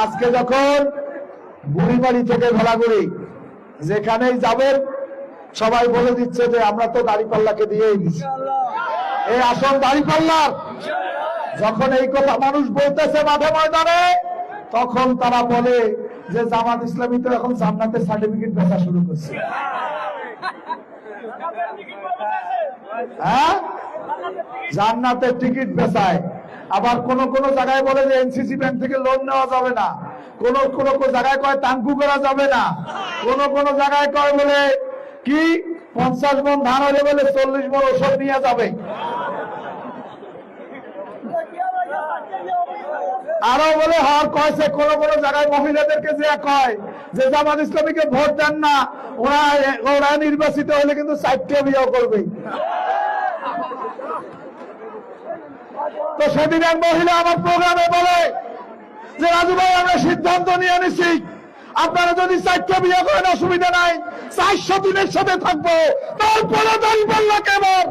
আজকে যখন বুড়িবাড়ি থেকে ভোলাগুড়ি যেখানেই যাবেন সবাই বলে দিচ্ছে যে আমরা তো দাঁড়িপাল্লাকে দিয়েই দিচ্ছি, এই আসল দাঁড়িপাল্লার। যখন এই কথা মানুষ বলতেছে মাঠে ময়দানে, তখন তারা বলে যে জামাত ইসলামী তো এখন জান্নাতের সার্টিফিকেট বেচা শুরু করছে। হ্যাঁ, জান্নাতের টিকিট বেচায়। আবার কোন কোন জায়গায় বলে যে এনসিসি ব্যাংক থেকে লোন নেওয়া যাবে না, কোন কোন জায়গায় কয় টাঙ্কু করা যাবে না, কোন কোন জায়গায় কয় বলে কি 50 মণ ধান হলে বলে 40 মণ ওষুধ নিয়ে যাবে। আরো বলে হওয়ার কয়েছে কোন কোন জায়গায় মহিলাদেরকে যে কয় যে জামাত ইসলামীকে ভোট দেন না, ওরা নির্বাচিত হলে কিন্তু 4টে বিয়ে করবে। তো সেদিন এক মহিলা আমার প্রোগ্রামে বলে যে রাজু ভাই আমরা সিদ্ধান্ত নিয়ে নিছি, আপনারা যদি 4টে বিয়ে করেন অসুবিধা নাই, 400 দিনের সাথে থাকবো, তারপরে দাঁড়িপাল্লা কেমন